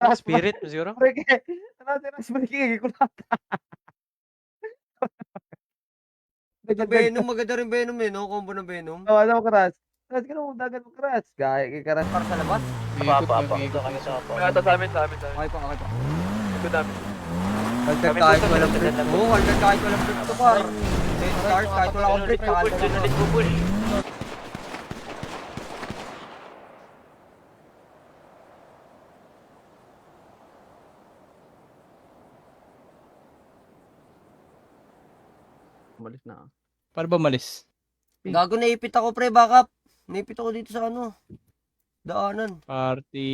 Spirit mo siguro? Pre, kulata. Venom, maganda rin Venom eh, no? Combo ng Venom. Oo, ano mo, Karas? Karas, ganun mo, dagat mo, Karas. Gaya kay Karas. Para sa labas? Apa. Ito sa amin. Okay pa. Ito dami. Haldad kahit walang break. Oo, haldad kahit walang break to par. Start kahit wala akong break, haldad Doon to. ulit pupush. Umalis na. Para ba malis? Gago, naipit ako pre, backup. Naipit ako dito sa ano. Daanan. Party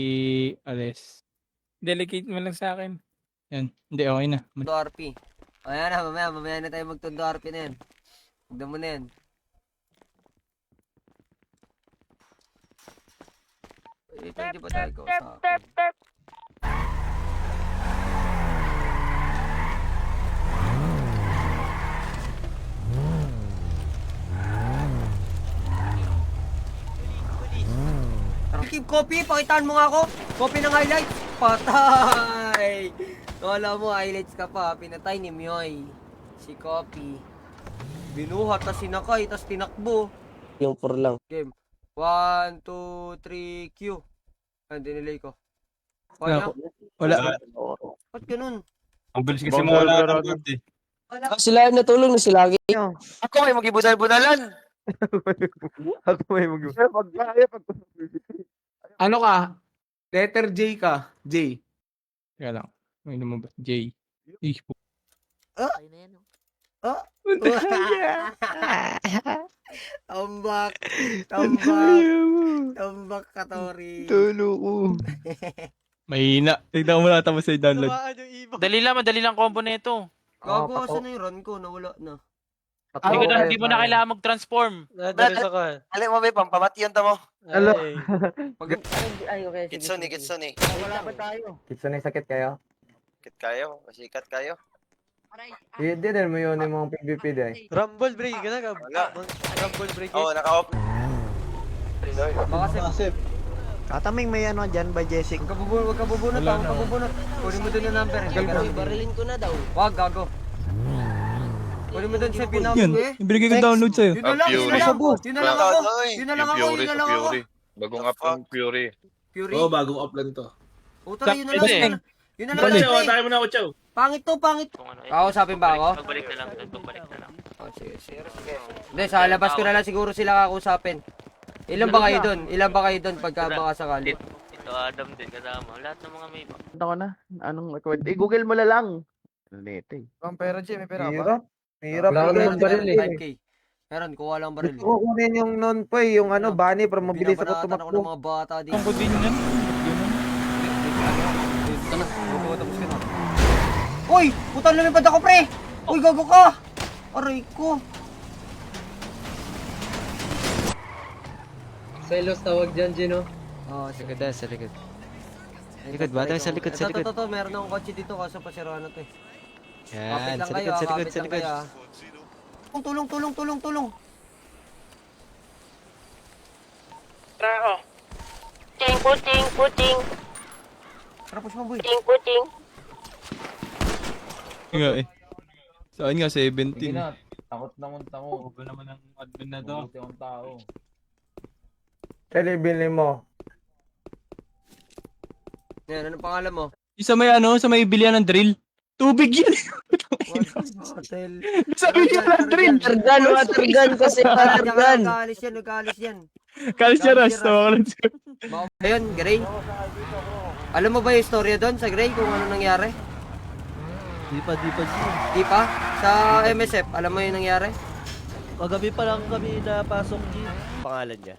alis. Delegate mo lang sa akin. Yan. Hindi, okay na. Tondo RP. Ayan na, mamaya na tayo magtondo RP na yan. Hagdan mo na yan. Ito, hindi pa tayo kausapin. Keep copy, pakitaan mo nga ako. Copy ng highlights. Patay! Wala mo, highlights ka pa. Pinatay ni Mioy. Si Copy. Binuhat, tas sinakay, tas tinakbo. Yung 4 lang. Game. 1, 2, 3, Q. Ay, dinilay ko. Wala. Wala. Wala. Ba't ganun? Ang bilis kasi mawala ng gold eh. Sila natulong na sila lagi. Ako ay mag-ibunal-bunalan. Ako may mag-ibunal. Pag kaya, pag Ano ka? Letter J ka. J. Kaya lang. May lumabas. J. Eh, Tambak. Tambak ka, Tori. Tulo ko. Mahina. Tignan mo na tapos sa download. Dali lang combo na ito. Gago, asan na yung run ko? Nawala na. Hindi mo na kailangan mag-transform. Nadalas ako. Alam mo ba, pampamatiyon ta mo. Hello. Ay, okay. Kitsuni. Wala ba tayo? Kitsunay sakit kayo? Kit kayo, masikat kayo. Hindi din mo yun yung mga PvP din. Rumble break. Wala. Rumble break. Oo, naka-off. Baka sa... Kataming may ano dyan by Jessic. Huwag ka bubunot. Kunin mo dun yung number. Barilin ko na daw. Wag, gago. Kunin mo dun sa Yan. pinapin ko eh. Yung binigay ko download sa'yo. Yun na lang ako. Yun na lang ako. Bagong up ng Fury. Fury. Oo, bagong upload to. Puta, yun na lang. Pwede. Yun na lang. Tayo mo na ako, Chow. Pangit to. Kung ano, Kausapin ba ako? Pagbalik na lang. Oh, sige. Hindi, sa labas ko na lang siguro sila kakusapin. Ilan ba kayo doon pagka baka sakali? Ito Adam din kasama. Lahat ng mga may Ano ko na? Anong kwento? Google mo na lang. Lete. Ang pera, Jay, may pera ba? Hirap. Wala Hirap. naman baril eh. 5K. Meron, kuha lang baril. Gusto ko kunin yung non-pay, yung ano, bunny, para mabilis ako Binabanatan ako ng tumakbo. mga bata dito. Ang din yan. Tapos ka na. Uy! Putang lumipad ako, pre! Uy, gago ka! Aray ko! Selos tawag dyan, Gino. Oh, sige. sa likod. Likod ba? Tayo sa likod, sa likod. Ito, meron akong kotse dito kaso pasira na to eh. Yan, Kapit lang kayo, kapit lang kayo, ah. Tulong. Puting. Tara, push mo, boy. Nga eh. Saan nga? 17. Takot na munta ko. Huwag naman ang admin na to. Buti ang tao. Bili mo. Yan, anong pangalan mo? Isa may sa may bilihan ng drill. Tubig yan. Hotel. Sabi niya ng drill. Water gun kasi water gun. Nagkaalis yan. Kalis siya Ras. Tawa ka lang siya. Ayun, Gray. Alam mo ba yung istorya doon sa Gray kung ano nangyari? Di pa. Di pa? Sa MSF, alam mo yung nangyari? Kagabi pa lang kami napasok pangalan niya.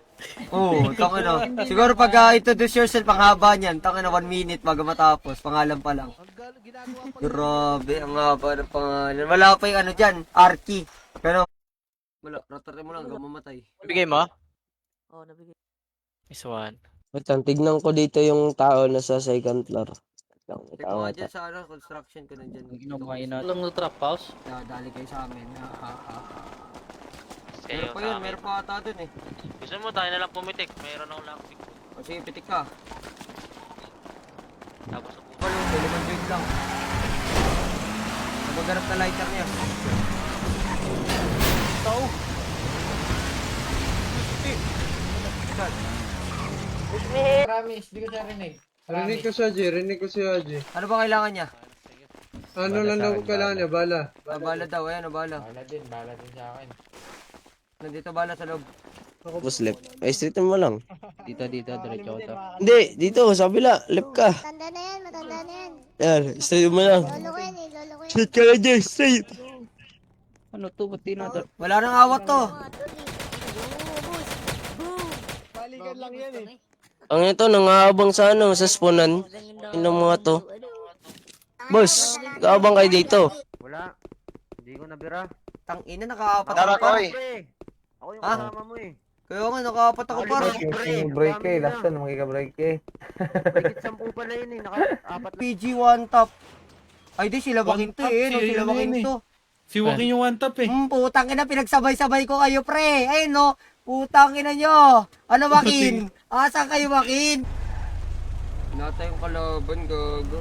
Oo, tangina. Siguro pag introduce yourself, ang haba niyan. Tangina, 1 minute bago matapos. Pangalan pa lang. Grabe, ang haba ng pangalan. Wala pa yung ano dyan, Arky. Pero, wala, ratare mo lang, hanggang mamatay. Bigay mo? Oo, nabigay. This one. Tignan ko dito yung tao na sa second floor. Ito nga dyan sa ano, construction ko nandyan. Lang na trap house. Dali kayo sa amin. Kayo Meron pa sa yun, amin. meron pa ata dun eh. Gusto mo tayo na lang pumitik. Mayroon akong lockpick. O sige, pitik ka. Tapos sa puso. Walo, 5 joint lang. Maghanap na lighter niya. Tao. Promise, di ko siya rinig. Rinig ko siya, G. Rinig ko siya, G. Ano ba kailangan niya? Ano lang daw kailangan niya? Bala. Bala daw, ayan, bala. Bala din sa akin. Nandito bala sa loob. Tapos left. Ay, straight mo lang. Dito, diretso ko to. Hindi, dito, sa kabila. Left ka. Matanda na yan, matanda na yan. Yan, straight mo lang. Lolo ko yan eh, lolo ko yan. Straight ka lang dyan, straight. Ano to? Ba't di na to? Wala nang awat to. Balikan lang yan eh. Ang ito, nangaabang sa ano, sa spawnan. Inong mga to. Boss, kaabang kayo dito. Wala. Hindi ko nabira. Tang ina, nakaapat ako Tara, par. Koy. Ako yung Ha? kasama mo eh. Kaya nga, nakaapat ako par. Break eh. Last time makika-break eh. Higit 10 pala yun eh. Naka-apat na. PG one top. Ay, di sila Waking to eh. No, sila Waking to. Si Joaquin yung one top eh. Putang ina, pinagsabay-sabay ko kayo, pre. Ayun, no. Putang ina nyo. Ano, Wakin? Asan kayo, Wakin? Nata yung kalaban, gago.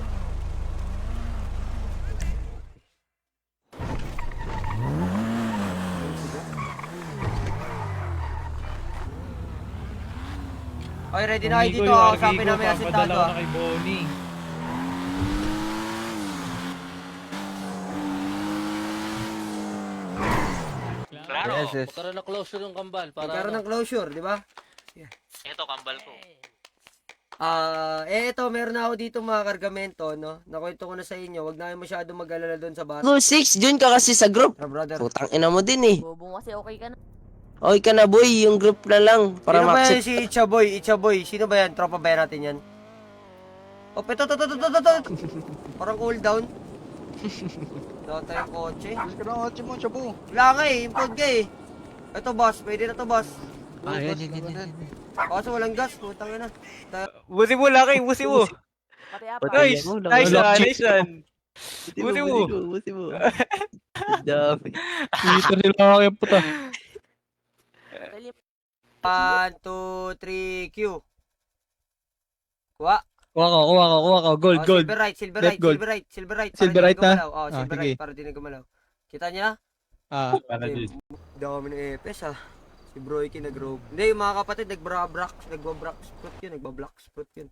Okay, ready na kayo dito. Usapin namin ang sintado. kay Bonnie. Klaro. Yes, yes. Magkaroon na closure yung kambal. Para Magkaroon ng closure, di ba? Ito, kambal ko. Ito, meron na ako dito mga kargamento, no? Nakwento ko na sa inyo, wag na kayo masyadong mag-alala doon sa bata. Go, 6. Join ka kasi sa group. Brother. Putang ina mo din eh. Bobo kasi okay ka na. Okay ka na, boy. Yung group na lang. Para Sino ba yan ma-accept. si Ichaboy? Ichaboy, sino ba yan? Tropa ba yan natin yan? Oh, ito. Parang cooldown. Dota yung kotse. Kotse mo, Chabu. Wala nga eh, impod ka eh. Ito boss, pwede na to boss. yan. Kaso walang gas, putang ina. Busi mo, Laki. Busi mo. Pati apa. Nice. Nice one. Nice one. Busi mo. Busi mo. Dami. Dito nila kayo puta. 1, 2, 3, Q. Kuha. Kuha ka. Gold, Oh, gold. Silver right. Left gold. Silver right. Silver right na? Oh, silver sige. right, para di na gumalaw. Kita niya? Para Okay. din. Dami ng EPS ah. Si Broyki nag-rope. Hindi, yung mga kapatid, nagba-black sprut yun. Nagba-black sprut yun.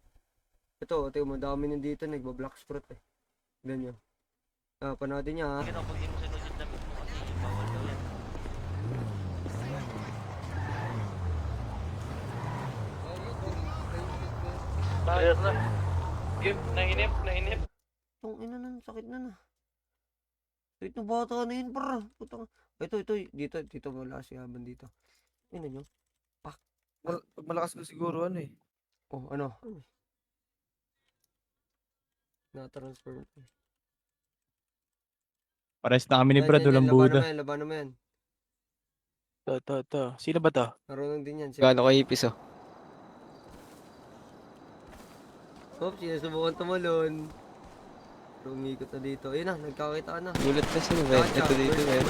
Ito, tingnan mo, dami nandito, nagba-black sprut eh. Ganyan. Panoodin niya ha. Ito, pag di mo sinunod yung damit mo kasi bawal daw yan. Bakit na? Nainip. Itong ina nun, sakit na na. Sakit na bata na yun, para. Putang. Ito, dito wala si Aban dito. Ina nyo. Pag malakas ko siguro ano eh. Oh, ano? Na-transfer. Pares na kami ni Brad, walang buda. Labanan mo yan. To. Sino ba to? Marunong din yan. Gaano kayo ipis oh? Oops, sinusubukan tumalon. Umikot na dito. Ayun na, nagkakita na. Gulat na sila, man. Ito dito, man.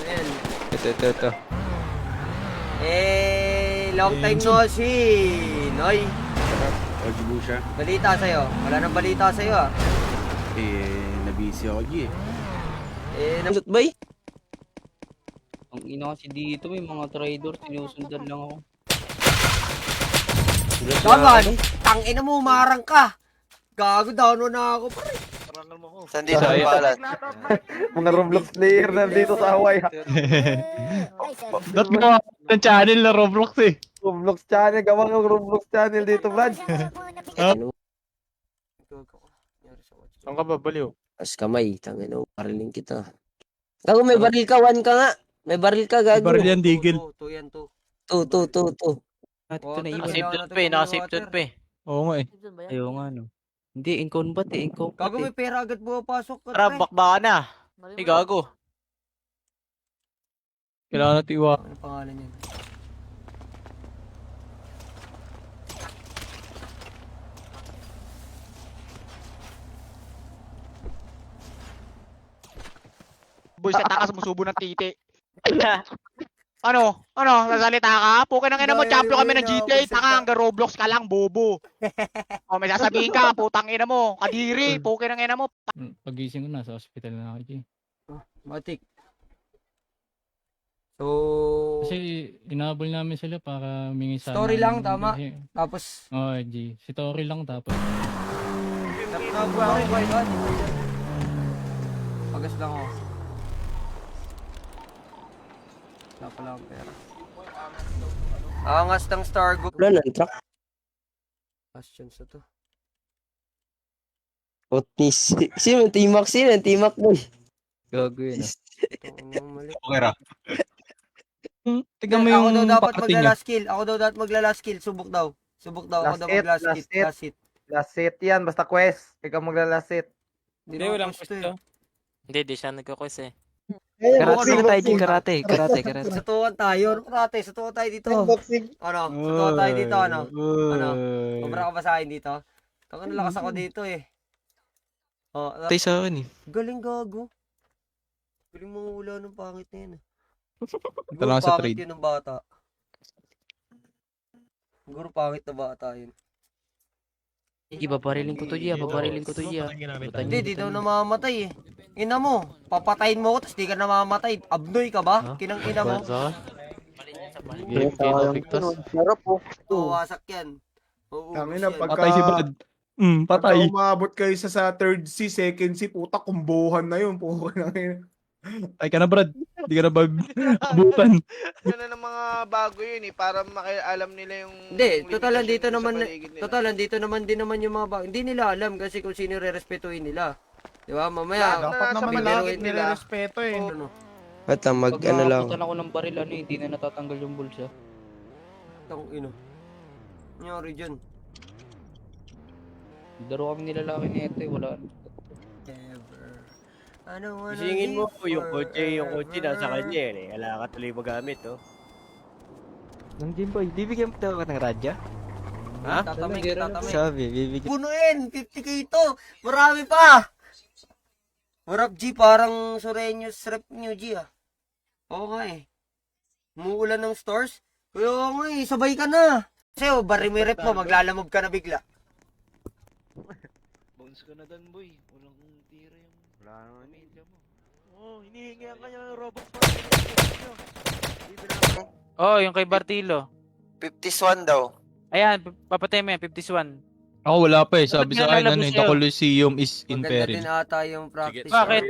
Ito. Long time no see. Noy, Wajibu siya. balita sa'yo. Wala nang balita sa'yo ah. Nabisi ako, G. Nandot ba eh? Ang ina kasi dito, may mga trader. Sinusundan lang ako. Daman, tangina mo, umarang ka. Gago, down na ako. Pare. Saan dito ang balat? Mga Roblox player na dito sa Hawaii. Ba't mo ng channel na Roblox eh? Roblox channel. Gawa ng Roblox channel dito, Brad. Saan ka ba, baliw? As kamay, tangin oh, bariling kita. Gago, may baril ka, 1 ka nga. May baril ka, gago. Baril yan, digil. Two yan, two. 2. Nakasave doon pa eh. Nakasave doon pa eh. Oo nga eh. Ayaw nga, no. Hindi, in combat eh. In combat Gago, may pera agad pumapasok ka. Tara, pre. bakbaka na. Ay, gago. Kailangan natin iwa. Ano pangalan yan? Boy, sa takas, musubo ng titi. Ano? Sasalita ka? Pukin ng ina mo, champion kami ng GTA, tanga, hanggang Roblox ka lang, bobo. O, may sasabihin ka, putang ina mo, kadiri, pukin ng ina mo. Pagising ko na, sa hospital na ako, G. Matik. So, Kasi inaabol namin sila para humingi sa Story lang, tama. tapos, Oo, G. Si Tori lang tapos. oh my God. Pagas lang ako. Wala pala akong pera. Angas ng Stargo. Wala ng truck. Questions na to. Otis. Sino? T-Max yun. T-Max boy. Gago yun. Mali. Okay ra. Tignan mo Ako yung daw dapat party niya. magla-last kill. Ako daw dapat magla-last kill. Subok daw. Ako Last daw hit, mag-last last hit. hit. Last hit. Last set yan, basta quest. Ikaw magla-last set. Hindi, walang pwesto. Hindi, di siya nagka-quiz eh. Karate tayo, G. Karate. Satuan tayo. Ano karate? Satuan tayo dito. Ano? Satuan tayo dito. Ano? Sobra ka ba sa akin dito? Kaka nalakas ako dito eh. Oh, Tay sa akin eh. galing gago. Galing mga ula ng pangit na yan. Ito lang sa pangit trade. yun ng bata. Siguro pangit na bata yun. Babariling ko to, G. Babariling ko to, G. Hindi, di daw namamatay eh. Ina mo, papatayin mo ko tapos di ka namamatay. Abnoy ka ba? Kinang ina mo. Sarap po. Wasak yan. Uuubos Tangina, yan. pagka- Patay si Brad. Patay. Pagka umabot kayo sa third C, second C, puta, kumbuhan na yun. Ay ka na, Brad. Hindi ka na abutan. Ano ng mga bago yun eh, para alam nila yung... Hindi, total dito limitasyon sa naman, paligid nila. total dito naman din naman yung mga bago. Hindi nila alam kasi kung sino re-respetuhin nila. Di ba? Mamaya, Dapat naman bibiruin lagi nila respeto eh. ano, At mag Pag ano lang. nakabutan ako ng baril, hindi na natatanggal yung bulsa. tang ino. Nangyari dyan. Daro kami nilalaki nito eh, wala. Ever. Ano, Isingin mo po yung kotse nasa kanya eh. Wala ka tuloy magamit, oh. Nang Jimboy, bibigyan mo daw ka ng radya? Ha? Tatamig. Sabi, bibigyan. Punuin! 50k ito! Marami pa! Marap G, parang Sureños rep nyo G ah. Oo nga eh. Umuulan ng stores? Kaya nga eh, sabay ka na. Kasi bari mo yung rep mo, maglalamob ka na bigla. Bones ka na doon, boy. Walang tira yung... Wala naman. Pamilya mo. Oh, hinihingi ang kanya ng robot. Oh, yung kay Bartilo. 51 daw. Ayan, papatay mo yan, 51. Ako wala pa eh. Sabi sa akin, Bakit the Coliseum is in Maganda peril. din ata yung practice. Bakit?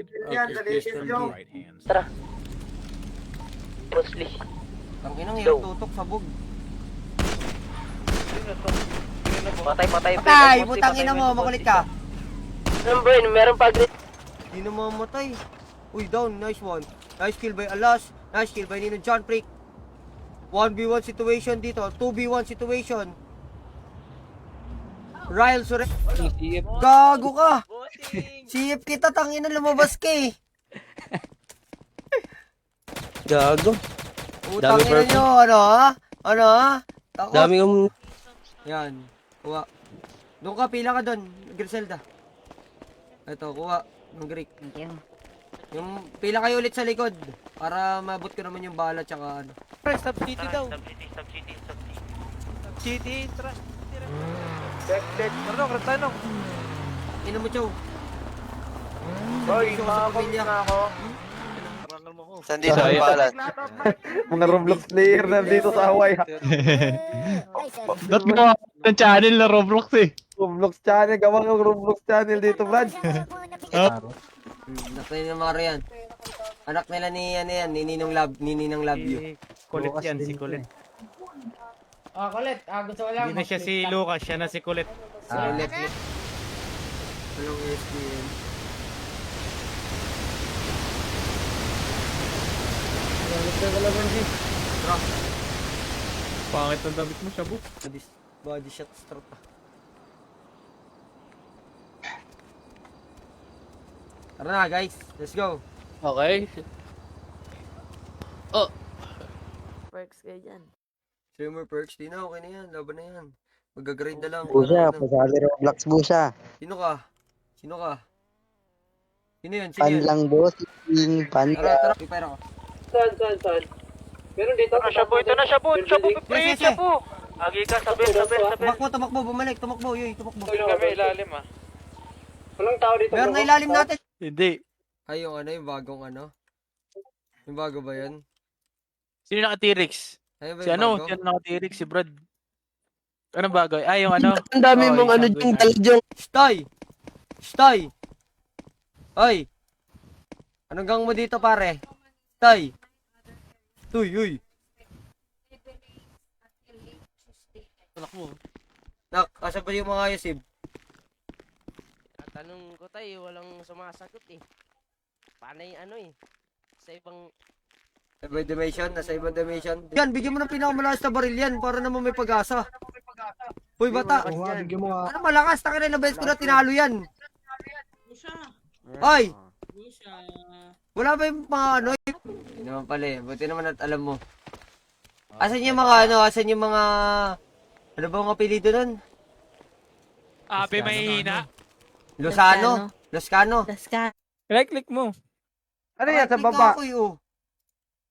Ang inang hirap tutok sa bug. Patay. Patay! Putang ina mo, makulit ka. Meron pa agrit. Hindi na mamatay. Uy, down. Nice one. Nice kill by Alas. Nice kill by Nino John Prick. 1v1 situation dito. 2v1 situation. Ryle Sure. Gago ka. CF kita, tangina, lumabas ka eh. Gago. Utang Dami ina purple. nyo, ano ha? Ano ha? Takot. Dami kong... Yan. Kuha. Doon ka, pila ka doon. Griselda. Ito, kuha. Ng Greek. Yung pila kayo ulit sa likod. Para mabot ko naman yung bala tsaka ano. Stop city daw. City, trust. Tanong. Ino mo, Chow. Boy, sa pamilya. Saan dito ang balat? Mga Roblox player na dito sa Hawaii. Ba't gawa ng channel na Roblox eh? Roblox channel, gawa ng Roblox channel dito, Brad. Anak nila ni Mario yan. Anak nila ni ano yan, ni Ninong Love You. Kulit yan, si Kulit. Kulit. Gusto ko lang. Hindi na siya si Lucas, siya na si Kulit. Let me. Anong SPN? Pangit ng damit mo, Shabu. Body shot strap ah. Tara na guys, let's go. Okay. Perks kayo dyan. Streamer perks, di na, okay na yan, laban na yan. Mag-grind na lang. Busa, pasali Roblox busa. Sino ka? Sino ka? Sino yun? Sino Pan yun? lang boss, pan Tara, tara. May pera ko. Saan? Meron dito. Ito na siya po. Siya po, Yes, yes, siya yes. po. Agi ka, sabit. Tumakbo, bumalik, tumakbo, yoy, tumakbo. ilalim ah. Walang tao dito. Meron na ilalim natin. Hindi. Ay, yung ano, yung bagong ano. Yung bago ba yun? Sino naka-T-Rex? Ayun ba Si yung ano? bago? Sino naka-T-Rex? Si Brad. Anong bagay? Ay, yung ano? Ang dami Oh, mong yung ano sanggol dyan, na. talagang. Stoy! Stoy! Oy! Anong gang mo dito, pare? Stoy! Uy, uy! Nak, asa ba yung mga yusib? Tanong ko tayo, walang sumasagot eh. Panay ano eh. Sa ibang... Sa ibang dimension, nasa ibang dimension. Yan, bigyan mo ng pinakamalakas na baril yan para naman may pag-asa. Uy, bata! Ano malakas? Taka na ilang beses ko na tinalo yan. Ay! Wala ba yung mga ano? Hindi naman pala eh. Buti naman at alam mo. Asan yung mga ano? Asan yung mga... Ano ba ang apelido nun? Abe, mahihina. Lozano? Loscano? Right-click mo. Ano yan sa Click baba? ako eh, oh.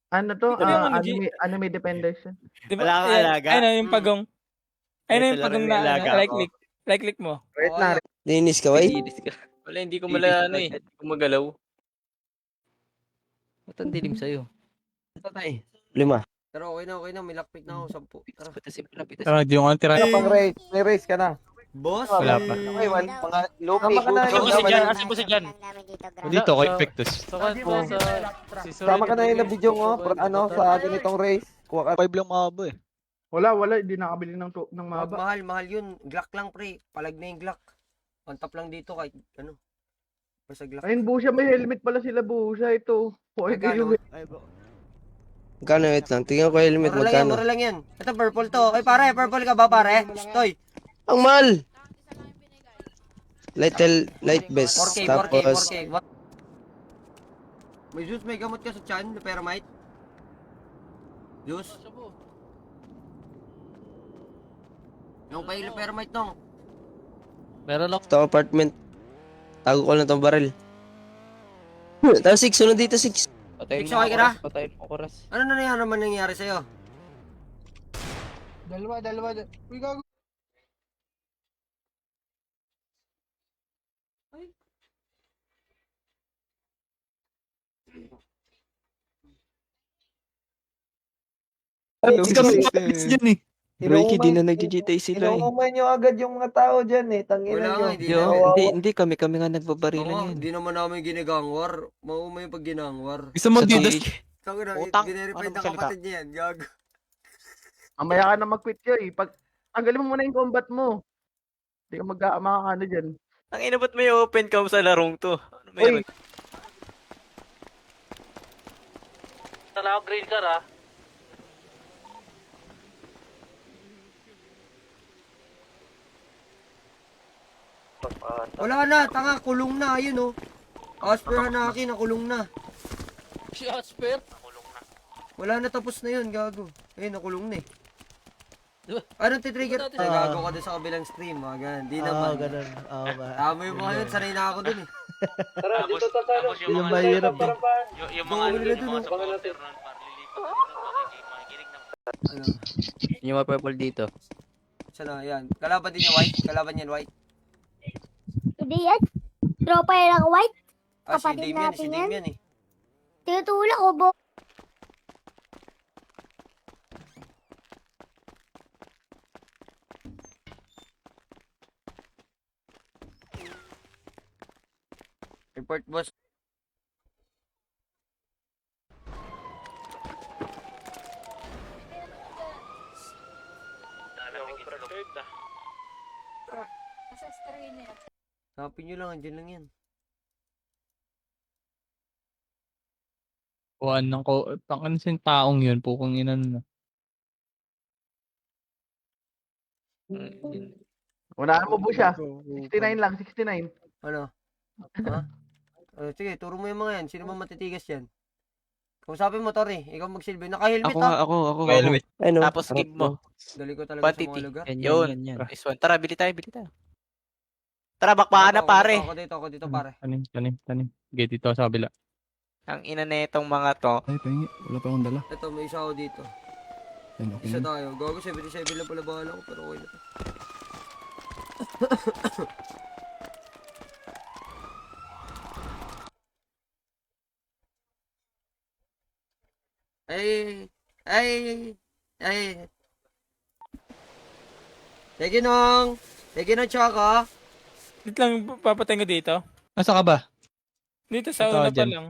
Ano to? Ito yung ano, Anime Defenders. Di Wala kang alaga? Ayun, yung pagong. Ayun, Ito yung lang pagong yung na, alaga ko. right-click. Right-click mo. Wait Oo, na. ayun. Linis ka, way? Wala, hindi ko mala, ano eh. Hindi ko magalaw. Ba't ang dilim sa'yo? 5. Pero okay na. May lockpick na ako. 10. Tara. Tara, di yung tira. Pang race. May race ka na. Boss? Wala pa. Okay, mga Lupi. Asin mo si Jan, asin mo si Jan. Dito, kay Pectus. Sama ka na yung video mo. Sa ganitong race. Kuha ka. 5 lang mahaba eh. Wala. Hindi nakabili ng mahaba. Mahal yun. Glock lang, pre. Palag na yung Glock. On top lang dito kahit ano. Basta Glock. Ayun, Busha. May helmet pala sila, Busha. Ito. Magkano? Magkano, wait lang. Tingnan ko yung helmet, magkano. Mura lang yan. Ito, purple to. Ay, pare, purple ka ba, pare? Toy. Ang mahal! Light vest. 4K, 4K, Tapos, 4K. May juice, may gamot ka sa chan, Permite. Juice. Yung pa yung Permite nung. Meron ako. ito apartment. Tago ko lang tong baril. Tapos 6, sunod dito 6. Patayin Ikso, okay ka na? Patayin mo oras. Ano naman nangyari sa'yo? Dalawa. Uy, gago. Royki, di na nag-GTA sila eh. Inuuman nyo agad yung mga tao dyan eh. Tangina Wala nyo. nga, Hindi kami nga nagbabarilan Oo, yun. hindi naman namin ginagangwar. Maumay pag ginangwar. Gusto mo Sa dito? Tangin na, Utang. binerified Ano na magsalita? kapatid niya yan. Gago. Mamaya ka na mag-quit ka eh. Tanggalin mo muna yung combat mo. Hindi ka makakano dyan. Ang inabot mo yung open cam sa larong to. Ano Uy, Tala ako green car ah. Wala na, tanga, kulong na, ayun oh. Asper Hanaki, nakulong na. Si Asper. Wala na, tapos na yun, gago. Ayun, nakulong na eh. Diba? Anong titrigger? Diba natin Ay, siya? gago ka doon sa kabilang stream, mga ganun. Di naman. ganun. Oo ba. Tama yung mga yun, sanay na ako dun eh. Tara, dito ta sa ano. Yung mahirap eh. Yung mga nila dun, supporter oh. Ano? Yung mga purple dito. Sana, yan. Kalaban din yung white. Kalaban yan white. Hindi yan. Tropa yan ang white. Ah, si Kapatid Damian, natin si yan. Damian eh. Tinutulak ko, bo. Report boss. Hanapin nyo lang, andyan lang yan. Kuhaan ng ko. Tangan sin taong yun. Pukong ina na. Unahan mo, Busha. 69 lang, 69. Ano? Ha? Sige, turo mo yung mga yan. Sino ba matitigas yan? Kausapin mo, Tori. Ikaw magsilbi. Naka-helmet ha? Ako. Ano? Tapos skip mo. Dali ko talaga sa Quantity. mga lugar. Yan. Nice one. Tara, bili tayo. Tara, bakbakan na pare. Ako dito, pare. Tanim. Okay, dito sa kabila. Ang ina na itong mga to. Ay, pengi. Wala pa akong dala. Ito, may isa ako dito. Ayun, okay Isa lang. tayo. Gago, 77 lang pala bahala ko, pero okay na to. Ay, ay, ay. Sige nong. Sige nong tsaka. Dito lang papatay ko dito. Nasa ka ba? Dito sa Ito, una pa dyan. lang.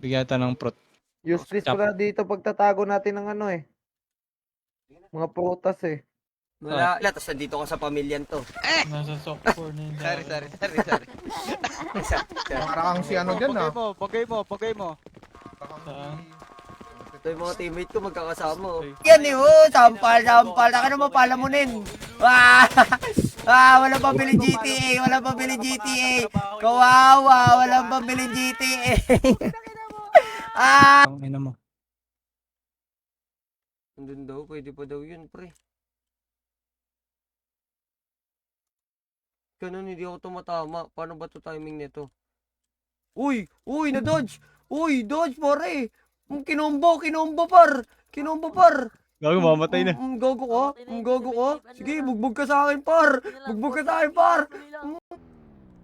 Bigyan ng prot. Useless Chop. pala dito pagtatago natin ng ano eh. Mga prutas eh. Wala. Tapos nandito ka sa pamilyan to. Nasa sock 4 na yun. Sorry. Parang si ano dyan ah. Bagay mo. Saan? Ito yung mga teammate ko magkakasama. Yan eh, oh, sampal. Taka naman palamunin. Walang pambili GTA. Kawawa, walang pambili GTA. Ang ina mo. Andun daw, pwede pa daw yun, pre. Ganun, hindi ako tumatama. Paano ba to timing nito? Uy, na-dodge! Uy, dodge, pare! Kinombo, par! Gago, mamatay na. Gago ka? Sige, bugbog ka sa akin, par!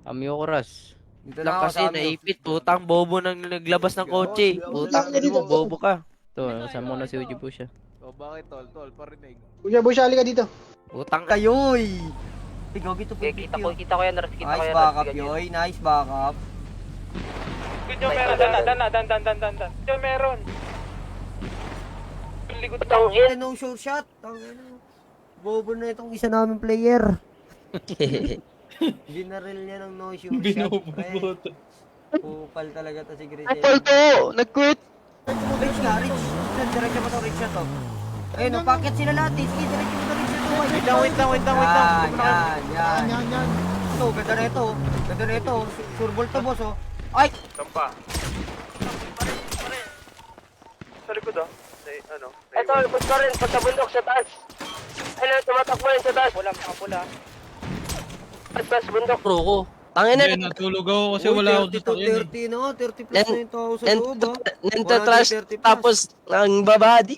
Amiokoras. Dito Lang na ako kasi sa amin. naipit, putang bobo nang naglabas ng kotse. Putang mo, bobo ka. Ito, kasama mo na si Uji Busha. Bakit tol? Parinig. Busha, halika dito. Putang ka. Kayoy! Gagi to, Kita ko yan, Ras. Nice backup, yoy. Nice backup. Meron. No sure shot. Bobo na itong isa namin player. Binaril niya ng no sure shot. Binoboto. Pupal talaga to si Grisel. Kupal to! Nag-quit! Rich ka, Rich. Diretso mo to, Rich na to. Ayun, packet sila lahat. Sige, diretso mo to, Rich na to. Wait lang. Yan. Ito, ganda na ito. Surbol to, boss, oh. Ay! Kampa. Sa likod ah. Ano? Ito, lupos ka rin. Sa bundok, sa taas. Ano, tumatakbo yun sa taas. Pula. Taas, bundok. Roko. Tangin na. Hindi, natulog ako kasi wala ako dito. 30 na, 30 plus na yung tao sa loob, ah. Nenta-trash 130 plus. tapos ang babadi.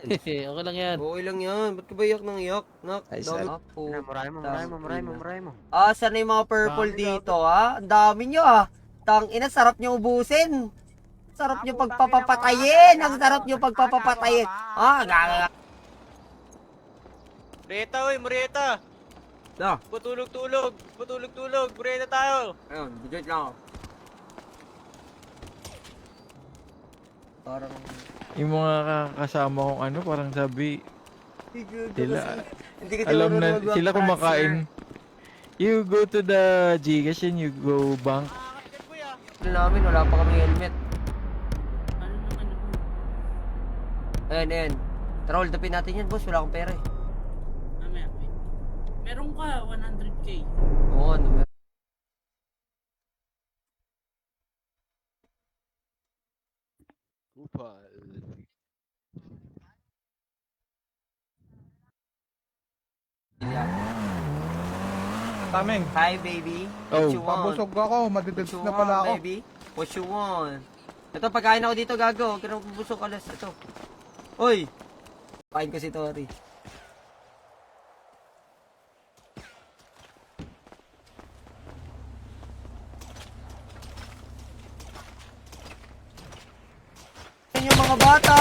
Okay lang yan. Okay lang yan. Ba't ka ba iyak ng iyak? Nak, Ay, dami. Maray mo. Saan na yung mga purple dito, ha? Ang dami nyo, ah. Ina, sarap nyo ubusin. Sarap nyo pagpapapatayin. Ang sarap nyo pagpapapatayin. Gaga. Murieta! Da. Patulog-tulog! Murieta tayo! Ayun, budget lang ako. Parang... Yung mga kasama kong ano, parang sabi, sila, Hindi ka alam marunong na, mag-walk, sila kumakain. You go to the Gcash and you go bank. namin, wala pa kami helmet. Ayan. Troll, dapin natin yan, boss. Wala akong pera eh. Meron ka, 100k. Oo, ano meron. Tameng. Hi, baby. Oh, What you want? ako, What you want, baby? What you want? Ito, pagkain ako dito, gago. Kaya busog alas. Ito. Uy! Kain ko si Tori. Yan yung mga bata!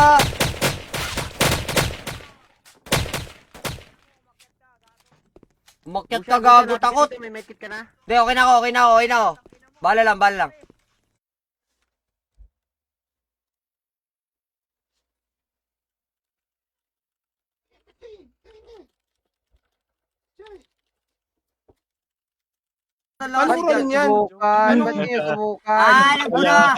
Umakyat ka, gago, takot! May medkit ka na? Hindi, okay na ako. Bala lang. Ano mo rin yan? Subukan. Ba't niya subukan? Alam ko na!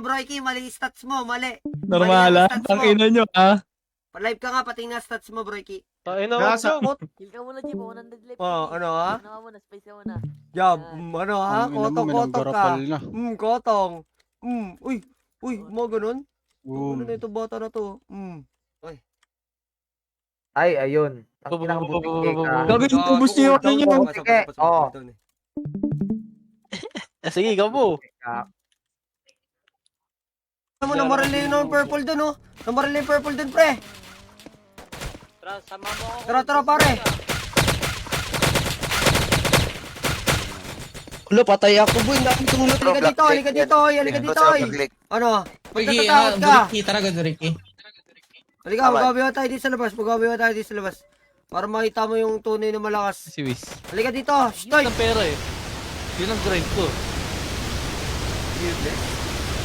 Broyki, mali stats mo, mali. Normal, ah. Ang ina nyo, ah. Pa-live ka nga, pati na stats mo, Broyki. Nasa Kill ka muna, Chip. 100 life. Ano ha? Ano ka muna, space ka muna. Jab, ano ha? Ang ina mo, may Kotong ka. nanggarapal na. Kotong. Uy, mga ganun? Boom. Ano na ito bata na to? Ay, ayun. Ang inang butike ka. Gagawin ko, ubus niyo yung yun. Oo. Sige, ikaw po. Ano mo, namarili yung purple dun, oh. Namarili yung purple dun, pre. Tara, sama mo ako. Tara, pare. Ulo, patay ako, boy. Dami tumulot. Halika dito, oy. Ano? Pagkatatakot ka. Halika, magabiwa tayo dito sa labas. Para makita mo yung tunay na malakas. Si Wiz. Halika dito, stoy. Ang pera eh. Yun ang grind ko.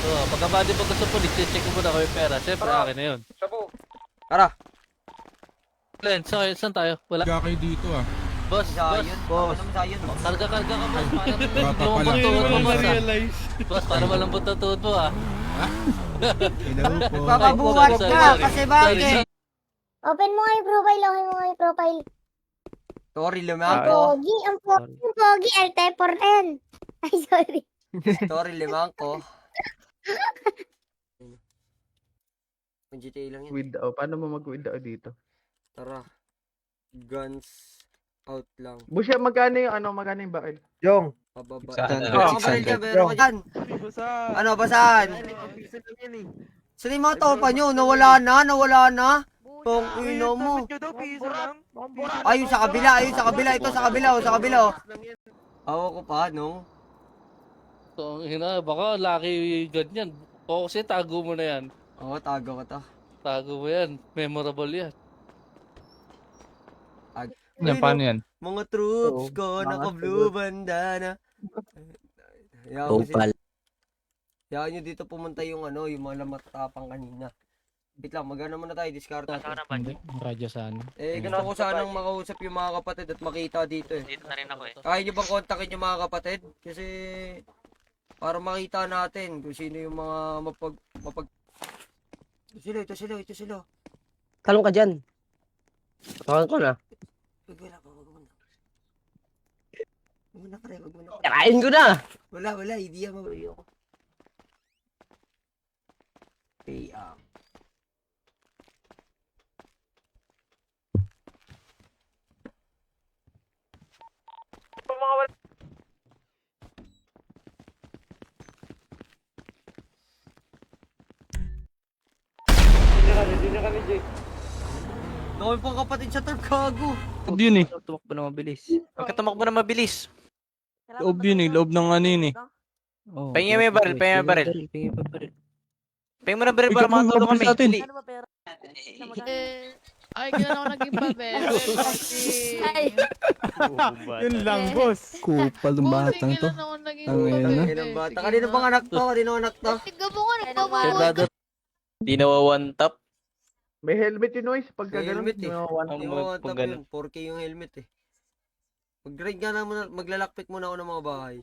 Pagkabadi pa gusto po, check ko muna ko yung pera. Siyempre, akin na yun. Tara. Len, saan tayo? Wala. Kayo dito ah. Boss. Karga ka, boss. Parang lumabot tuhod mo, boss. Boss, parang malambot na tuhod mo, ah. Papabuhat ka, kasi bakit? Open mo nga yung profile. Sorry, limangko. Ang pogi, Altepor na yan. Ay, sorry. Sorry, limangko. Ang GTA lang yan. Withdraw. Paano mo mag-withdraw dito? Tara. Guns out lang. Busya, magkano yung bakit? Yung. Pababa. 600. Meron ka dyan. Ano, basahan? Saan yung mga topa nyo? Nawala na. Tong ino mo. Ayun sa kabila. Ito sa kabila. Awa ko pa, no? So, baka laki ganyan. O kasi tago mo na yan. Oo, tago ko to. Tago mo yan. Memorable yan. Yan, paano yan? Mga troops ko, naka-blue bandana. Opal. Hayaan nyo dito pumunta yung mga matapang kanina. Wait lang, magana muna tayo, discard. Hindi, radyo sana. Gusto ko sanang makausap yung mga kapatid at makita dito eh. Dito na rin ako eh. Kaya nyo bang kontakin yung mga kapatid? Kasi para makita natin kung sino yung mga Ito sila. Talong ka dyan. Tawagan ko na. Wag muna pre. Kain ko na! Wala, hindi yan mabali ako. Okay, Dami pang kapatid sa turf, gago. Loob yun eh. Tumakbo na mabilis. Pagka tumakbo na mabilis. Loob yun eh. Loob ng ano yun eh. Pahingin mo yung baril, pahingin mo yung baril. Pahingin mo na baril para makatulong kami. Dali. Ay, gano'n ako naging babel. Yun lang, boss. Kupal ng batang to. Ilang bata. Kanino bang anak to? Tignan mo nga, nagpapawag. Di nawa one tap. May helmet yun, Noise. Pagka ganun, Helmet eh. may one. Yung yun, 4K yung helmet eh. Mag-ride nga na muna, maglalakpit muna ako ng mga bahay.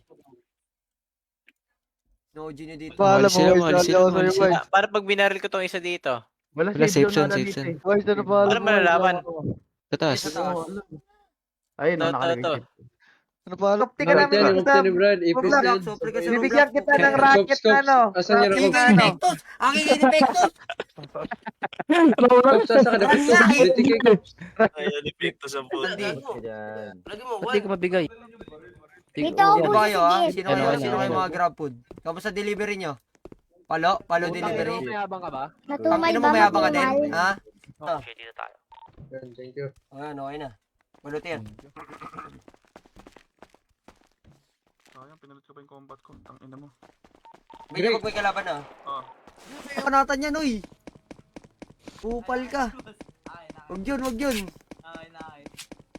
No, Gino dito. Para pag binaril ko tong isa dito. Wala safe zone. Para malalaman. Tatas. Ayun, Ito. nakalagay. Ano pa? Tupti ka namin sa bibigyan kita ng racket na ano. Asan yung Defectos! Aking kay Defectos! Defectos ang puto. Hindi ko mabigay. Dito ako Sino po kayo ha? sige. Sino kayo mga grab food? Kamusta delivery nyo? Palo delivery? Mayabang ka ba? Natumal Ino ba mo mayabang ka din? matumal? Ha? Okay, dito tayo. Thank you. Ayan, okay na. Balot yan. Sayang, pinunod ko pa yung combat ko. Tangina mo. Bigyan pag may kalaban na. Oo. Panatan yan, oy! Upal ka. Wag yun.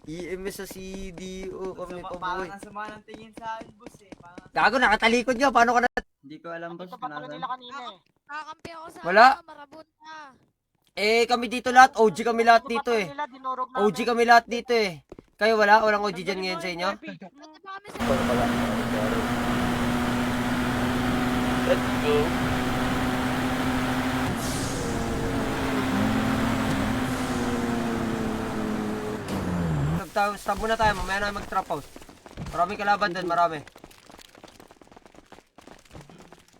EMS sa CDO kami pa buhay. Parang sama ng tingin sa bus eh. Gago, nakatalikod nyo. Paano ka na? Hindi ko alam boss kung nasan. Nakakampi ako sa Wala. marabot na. Kami dito lahat. OG kami lahat dito eh. OG kami lahat dito eh. Kayo wala? Walang OG dyan ngayon sa inyo? Pwede ba kami sa... Let's go. Stop muna tayo. Mamaya na mag-trap house. Maraming kalaban doon. Marami.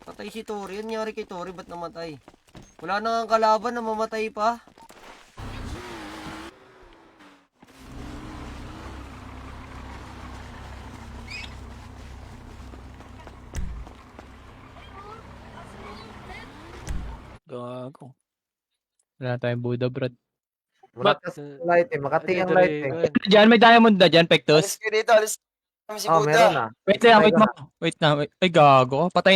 Patay si Tori. Yan nangyari kay Tori. Ba't namatay? Wala na nga kalaban na mamatay pa. Gago. Wala tayong Buddha, Brad. Light eh, Makati ang light eh. Diyan, may diamond na dyan, Pectus. Alis kayo dito, alis kami si Oh, Buddha. meron na. Wait lang, wait mo. Wait na, wait. Ay, gago. Patay